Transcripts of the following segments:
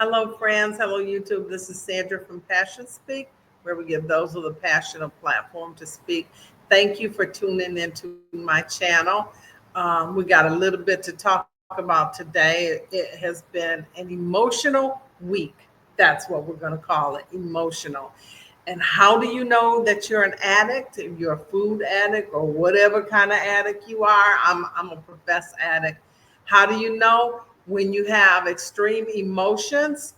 Hello, friends. Hello, YouTube. This is Sandra from Passion Speak, where we give those with a passion a platform to speak. Thank you for tuning into my channel. We got a little bit to talk about today. It has been an emotional week. That's what we're going to call it, emotional. And how do you know that you're an addict? If you're a food addict or whatever kind of addict you are, I'm a professed addict. How do you know? When you have extreme emotions,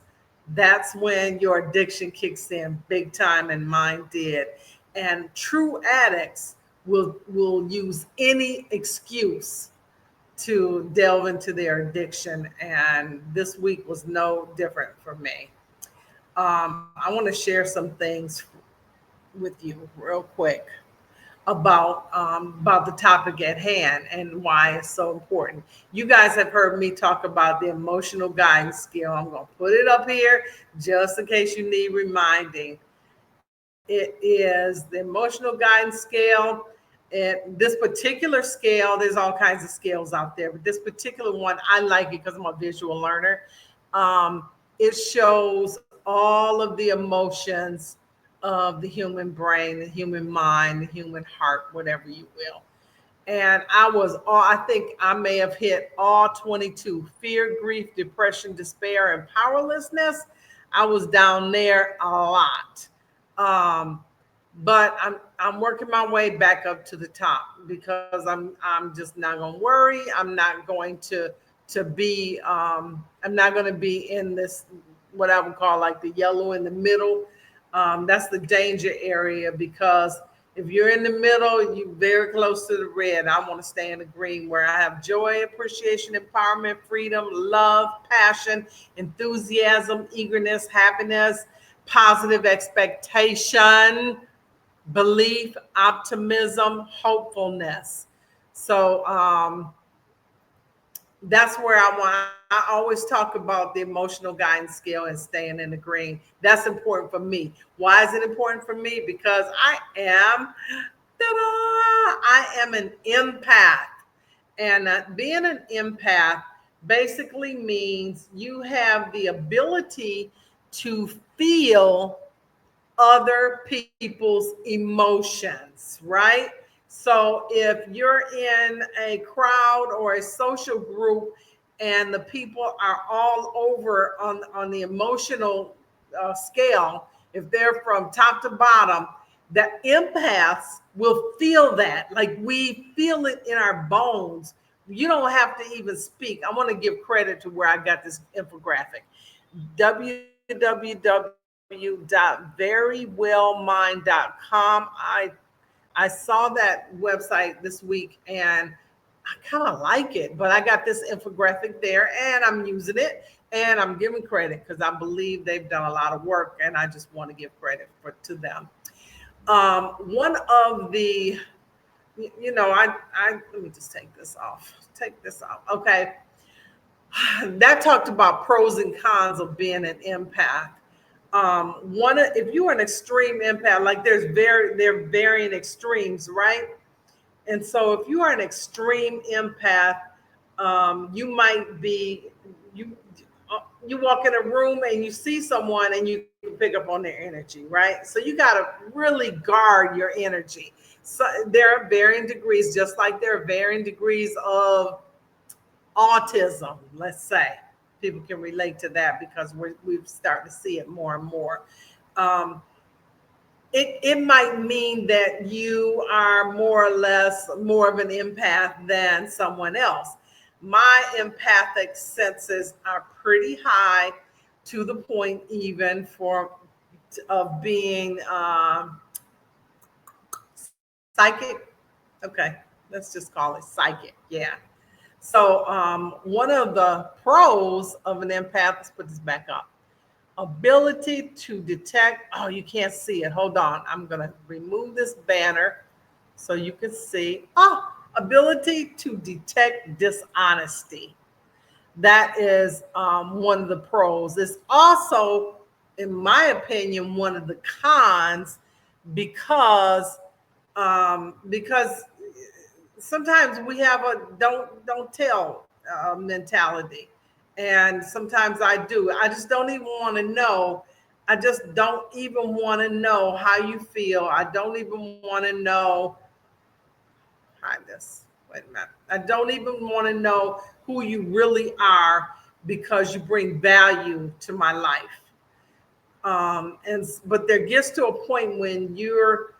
that's when your addiction kicks in big time, and mine did. And true addicts will use any excuse to delve into their addiction. And this week was no different for me. I want to share some things with you real quick about the topic at hand and why it's so important. You guys have heard me talk about the emotional guidance skill. I'm going to put it up here just in case you need reminding. It is the emotional guidance scale. This particular scale, there's all kinds of scales out there, but this particular one, I like it because I'm a visual learner. It shows all of the emotions of the human brain, the human mind, the human heart, whatever you will. And I think I may have hit all 22: fear, grief, depression, despair, and powerlessness. I was down there a lot. Um, but I'm working my way back up to the top because I'm just not going to worry. I'm not going to be in this, what I would call like the yellow in the middle. That's the danger area, because if you're in the middle, you're very close to the red. I want to stay in the green, where I have joy, appreciation, empowerment, freedom, love, passion, enthusiasm, eagerness, happiness, positive expectation, belief, optimism, hopefulness. So that's where I always talk about the emotional guidance scale and staying in the green. That's important for me. Why is it important for me? Because I am an empath. And being an empath basically means you have the ability to feel other people's emotions, right? So if you're in a crowd or a social group and the people are all over on the emotional scale, if they're from top to bottom, the empaths will feel that. Like, we feel it in our bones. You don't have to even speak. I want to give credit to where I got this infographic. www.verywellmind.com. I saw that website this week and I kind of like it, but I got this infographic there and I'm using it and I'm giving credit because I believe they've done a lot of work, and I just want to give credit to them. One of the, let me just take this off. Okay. That talked about pros and cons of being an empath. If you're an extreme empath, like there are varying extremes, right? And so if you are an extreme empath, you might be you walk in a room and you see someone and you can pick up on their energy, right? So you got to really guard your energy. So there are varying degrees, just like there are varying degrees of autism, let's say. People can relate to that because we're starting to see it more and more. Um, it might mean that you are more or less more of an empath than someone else. My empathic senses are pretty high, to the point even of being psychic. Okay, let's just call it psychic. Yeah. So one of the pros of an empath, let's put this back up. Ability to detect, oh, you can't see it. Hold on. I'm going to remove this banner so you can see. Oh, ability to detect dishonesty. That is one of the pros. It's also, in my opinion, one of the cons, because because sometimes we have a don't tell mentality, And sometimes I do. I just don't even want to know. I just don't even want to know how you feel. I don't even want to know. Hide this. Wait a minute. I don't even want to know who you really are because you bring value to my life. But there gets to a point when you're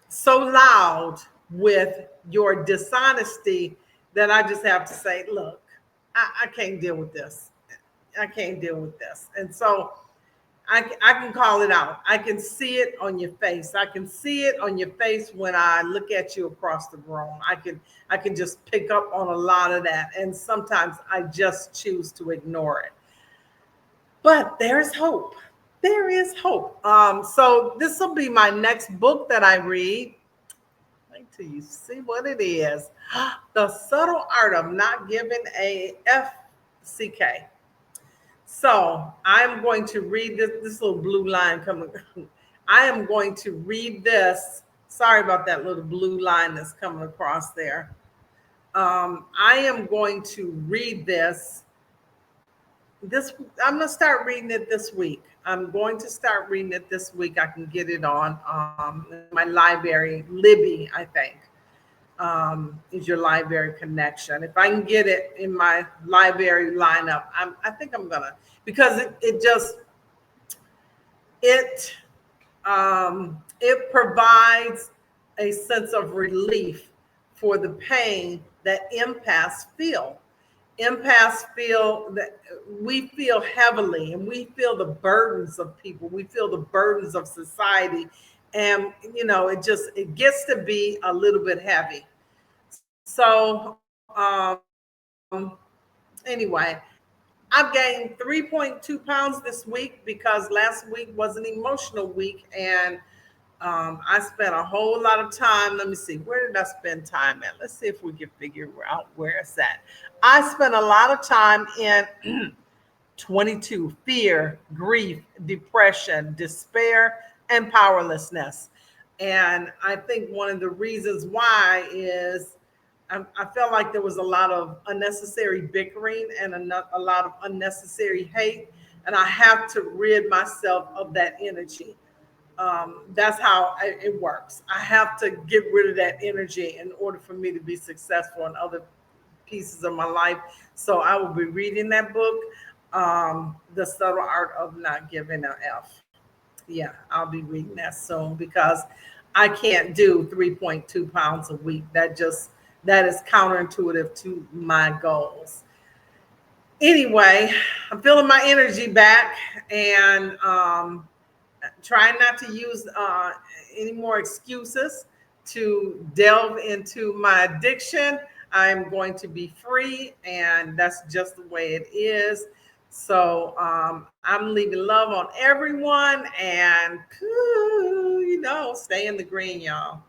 so loud with your dishonesty that I just have to say, look, I can't deal with this. I can't deal with this. And so I can call it out. I can see it on your face. I can see it on your face when I look at you across the room. I can just pick up on a lot of that. And sometimes I just choose to ignore it. But there's hope. There is hope. So this will be my next book that I read. Wait till you see what it is. The Subtle Art of Not Giving a FCK. So I'm going to read this little blue line coming. I am going to read this. Sorry about that little blue line that's coming across there. I am going to read this. I'm going to start reading it this week. I'm going to start reading it this week. I can get it on my library. Libby, I think, is your library connection. If I can get it in my library lineup, I think I'm gonna, because it provides a sense of relief for the pain that empaths feel. Empaths feel that we feel heavily, and we feel the burdens of people. We feel the burdens of society. And, it gets to be a little bit heavy. So, anyway, I've gained 3.2 pounds this week because last week was an emotional week, and I spent a whole lot of time. Let me see, where did I spend time at? Let's see if we can figure out where it's at. I spent a lot of time in 22, fear, grief, depression, despair, and powerlessness. And I think one of the reasons why is I felt like there was a lot of unnecessary bickering and a lot of unnecessary hate. And I have to rid myself of that energy. That's how it works. I have to get rid of that energy in order for me to be successful in other pieces of my life. So I will be reading that book, The Subtle Art of Not Giving an F. Yeah, I'll be reading that soon because I can't do 3.2 pounds a week. That is counterintuitive to my goals. Anyway, I'm feeling my energy back, and trying not to use any more excuses to delve into my addiction. I'm going to be free, and that's just the way it is. So I'm leaving love on everyone, and stay in the green, y'all.